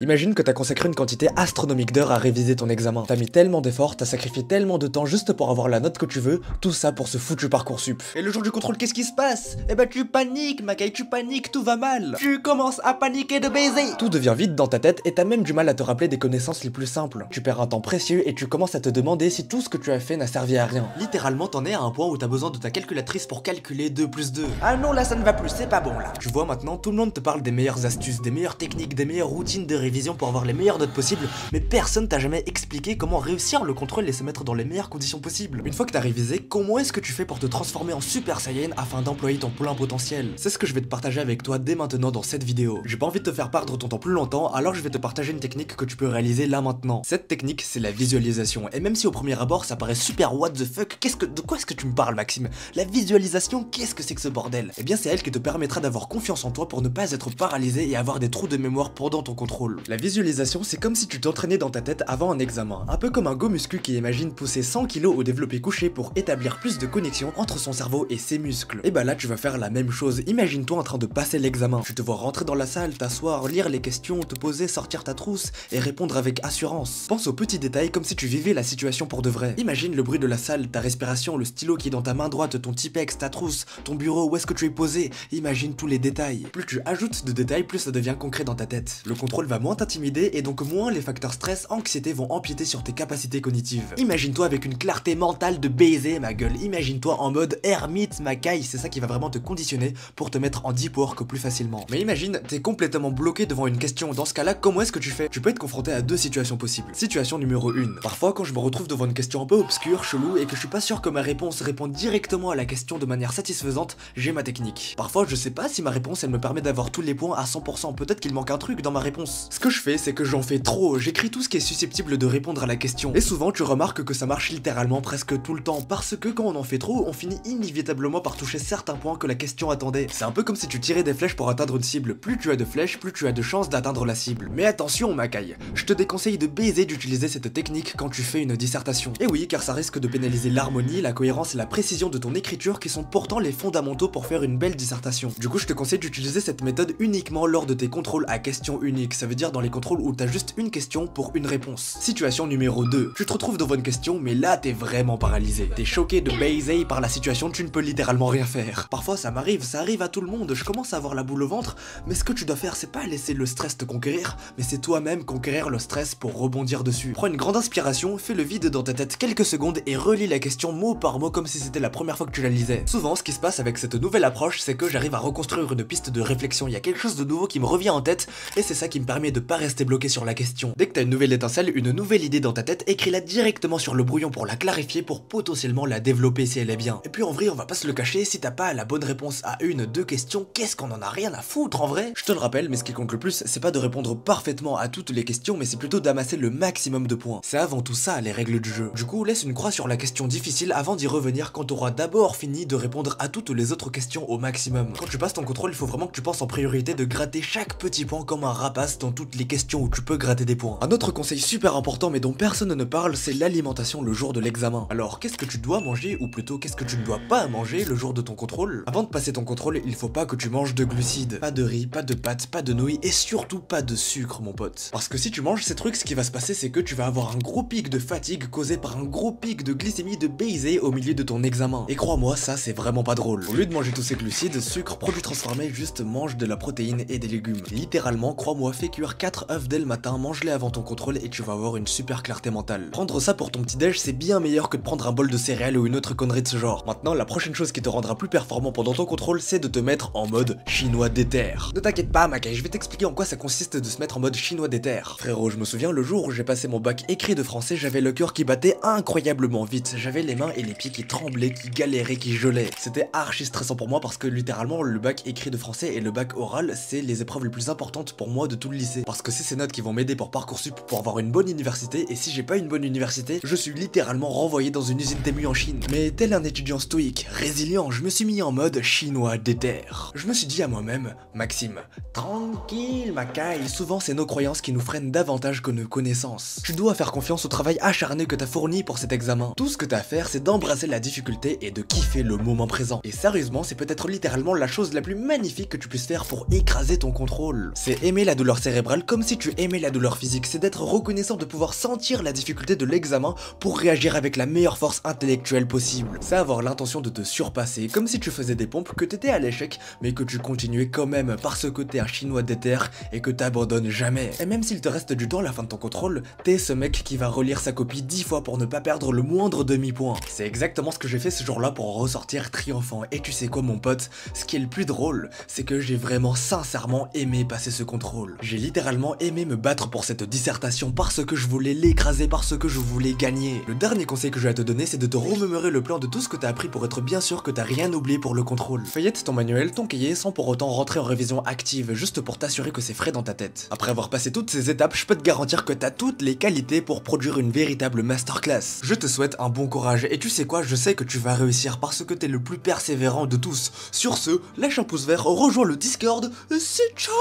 Imagine que t'as consacré une quantité astronomique d'heures à réviser ton examen. T'as mis tellement d'efforts, t'as sacrifié tellement de temps juste pour avoir la note que tu veux, tout ça pour ce foutu Parcoursup. Et le jour du contrôle, qu'est-ce qui se passe? Eh ben tu paniques, Makai, tu paniques, tout va mal. Tu commences à paniquer de baiser. Tout devient vide dans ta tête et t'as même du mal à te rappeler des connaissances les plus simples. Tu perds un temps précieux et tu commences à te demander si tout ce que tu as fait n'a servi à rien. Littéralement, t'en es à un point où t'as besoin de ta calculatrice pour calculer 2 plus 2. Ah non, là ça ne va plus, c'est pas bon là. Tu vois maintenant, tout le monde te parle des meilleures astuces, des meilleures techniques, des meilleures routines de révision pour avoir les meilleures notes possibles, mais personne t'a jamais expliqué comment réussir le contrôle et se mettre dans les meilleures conditions possibles. Une fois que t'as révisé, comment est-ce que tu fais pour te transformer en Super Saiyan afin d'employer ton plein potentiel? C'est ce que je vais te partager avec toi dès maintenant dans cette vidéo. J'ai pas envie de te faire perdre ton temps plus longtemps, alors je vais te partager une technique que tu peux réaliser là maintenant. Cette technique, c'est la visualisation, et même si au premier abord ça paraît super what the fuck, de quoi est-ce que tu me parles, Maxime? La visualisation, qu'est-ce que c'est que ce bordel? Eh bien c'est elle qui te permettra d'avoir confiance en toi pour ne pas être paralysé et avoir des trous de mémoire pendant ton contrôle. La visualisation, c'est comme si tu t'entraînais dans ta tête avant un examen, un peu comme un go muscu qui imagine pousser 100 kg au développé couché pour établir plus de connexion entre son cerveau et ses muscles. Et bah là tu vas faire la même chose, imagine-toi en train de passer l'examen, tu te vois rentrer dans la salle, t'asseoir, lire les questions, te poser, sortir ta trousse et répondre avec assurance. Pense aux petits détails comme si tu vivais la situation pour de vrai. Imagine le bruit de la salle, ta respiration, le stylo qui est dans ta main droite, ton Tipex, ta trousse, ton bureau, où est-ce que tu es posé, imagine tous les détails. Plus tu ajoutes de détails, plus ça devient concret dans ta tête. Le contrôle va moins t'intimider et donc moins les facteurs stress, anxiété vont empiéter sur tes capacités cognitives. Imagine-toi avec une clarté mentale de baiser, ma gueule. Imagine-toi en mode ermite, Makai, c'est ça qui va vraiment te conditionner pour te mettre en deep work plus facilement. Mais imagine, t'es complètement bloqué devant une question. Dans ce cas-là, comment est-ce que tu fais? Tu peux être confronté à deux situations possibles. Situation numéro 1. Parfois, quand je me retrouve devant une question un peu obscure, chelou, et que je suis pas sûr que ma réponse réponde directement à la question de manière satisfaisante, j'ai ma technique. Parfois, je sais pas si ma réponse, elle me permet d'avoir tous les points à 100%. Peut-être qu'il manque un truc dans ma réponse. Ce que je fais, c'est que j'en fais trop. J'écris tout ce qui est susceptible de répondre à la question. Et souvent, tu remarques que ça marche littéralement presque tout le temps, parce que quand on en fait trop, on finit inévitablement par toucher certains points que la question attendait. C'est un peu comme si tu tirais des flèches pour atteindre une cible. Plus tu as de flèches, plus tu as de chances d'atteindre la cible. Mais attention, Makai, je te déconseille de baiser d'utiliser cette technique quand tu fais une dissertation. Et oui, car ça risque de pénaliser l'harmonie, la cohérence et la précision de ton écriture qui sont pourtant les fondamentaux pour faire une belle dissertation. Du coup, je te conseille d'utiliser cette méthode uniquement lors de tes contrôles à question unique. Ça veut dire dans les contrôles où t'as juste une question pour une réponse. Situation numéro 2. Tu te retrouves devant une question, mais là t'es vraiment paralysé. T'es choqué de baiser par la situation, tu ne peux littéralement rien faire. Parfois ça m'arrive, ça arrive à tout le monde, je commence à avoir la boule au ventre, mais ce que tu dois faire c'est pas laisser le stress te conquérir, mais c'est toi-même conquérir le stress pour rebondir dessus. Prends une grande inspiration, fais le vide dans ta tête quelques secondes et relis la question mot par mot comme si c'était la première fois que tu la lisais. Souvent ce qui se passe avec cette nouvelle approche, c'est que j'arrive à reconstruire une piste de réflexion, il y a quelque chose de nouveau qui me revient en tête, et c'est ça qui me permet de pas rester bloqué sur la question. Dès que t'as une nouvelle étincelle, une nouvelle idée dans ta tête, écris-la directement sur le brouillon pour la clarifier, pour potentiellement la développer si elle est bien. Et puis en vrai, on va pas se le cacher, si t'as pas la bonne réponse à une, deux questions, qu'est-ce qu'on en a rien à foutre en vrai? Je te le rappelle, mais ce qui compte le plus, c'est pas de répondre parfaitement à toutes les questions, mais c'est plutôt d'amasser le maximum de points. C'est avant tout ça les règles du jeu. Du coup, laisse une croix sur la question difficile avant d'y revenir quand t'auras d'abord fini de répondre à toutes les autres questions au maximum. Quand tu passes ton contrôle, il faut vraiment que tu penses en priorité de gratter chaque petit point comme un rapace dans toutes les questions où tu peux gratter des points. Un autre conseil super important mais dont personne ne parle, c'est l'alimentation le jour de l'examen. Alors qu'est-ce que tu dois manger, ou plutôt qu'est-ce que tu ne dois pas manger le jour de ton contrôle? Avant de passer ton contrôle, il faut pas que tu manges de glucides, pas de riz, pas de pâtes, pas de nouilles et surtout pas de sucre mon pote. Parce que si tu manges ces trucs, ce qui va se passer c'est que tu vas avoir un gros pic de fatigue causé par un gros pic de glycémie de baiser au milieu de ton examen. Et crois-moi, ça c'est vraiment pas drôle. Au lieu de manger tous ces glucides, sucre, produits transformés, juste mange de la protéine et des légumes. Littéralement, crois-moi, fais cuire 4 œufs dès le matin, mange-les avant ton contrôle et tu vas avoir une super clarté mentale. Prendre ça pour ton petit déj, c'est bien meilleur que de prendre un bol de céréales ou une autre connerie de ce genre. Maintenant, la prochaine chose qui te rendra plus performant pendant ton contrôle, c'est de te mettre en mode chinois déter. Ne t'inquiète pas, Makai, je vais t'expliquer en quoi ça consiste de se mettre en mode chinois déter. Frérot, je me souviens le jour où j'ai passé mon bac écrit de français, j'avais le cœur qui battait incroyablement vite. J'avais les mains et les pieds qui tremblaient, qui galéraient, qui gelaient. C'était archi stressant pour moi parce que littéralement, le bac écrit de français et le bac oral, c'est les épreuves les plus importantes pour moi de tout le lycée. Parce que c'est ces notes qui vont m'aider pour Parcoursup pour avoir une bonne université, et si j'ai pas une bonne université, je suis littéralement renvoyé dans une usine Temu en Chine. Mais tel un étudiant stoïque, résilient, je me suis mis en mode chinois déter. Je me suis dit à moi-même, Maxime, tranquille Makai, souvent c'est nos croyances qui nous freinent davantage que nos connaissances. Tu dois faire confiance au travail acharné que t'as fourni pour cet examen. Tout ce que t'as à faire, c'est d'embrasser la difficulté et de kiffer le moment présent. Et sérieusement, c'est peut-être littéralement la chose la plus magnifique que tu puisses faire pour écraser ton contrôle. C'est aimer la douleur cérébrale cérébrale comme si tu aimais la douleur physique, c'est d'être reconnaissant de pouvoir sentir la difficulté de l'examen pour réagir avec la meilleure force intellectuelle possible. C'est avoir l'intention de te surpasser, comme si tu faisais des pompes, que t'étais à l'échec, mais que tu continuais quand même parce que t'es un chinois déter et que t'abandonnes jamais. Et même s'il te reste du temps à la fin de ton contrôle, t'es ce mec qui va relire sa copie 10 fois pour ne pas perdre le moindre demi-point. C'est exactement ce que j'ai fait ce jour-là pour en ressortir triomphant. Et tu sais quoi mon pote, ce qui est le plus drôle, c'est que j'ai vraiment sincèrement aimé passer ce contrôle. J'ai littéralement aimé me battre pour cette dissertation parce que je voulais l'écraser, parce que je voulais gagner. Le dernier conseil que je vais te donner, c'est de te remémorer le plan de tout ce que t'as appris pour être bien sûr que t'as rien oublié pour le contrôle. Feuillette ton manuel, ton cahier, sans pour autant rentrer en révision active, juste pour t'assurer que c'est frais dans ta tête. Après avoir passé toutes ces étapes, je peux te garantir que t'as toutes les qualités pour produire une véritable masterclass. Je te souhaite un bon courage et tu sais quoi, je sais que tu vas réussir parce que t'es le plus persévérant de tous. Sur ce, lâche un pouce vert, rejoins le Discord, c'est ciao.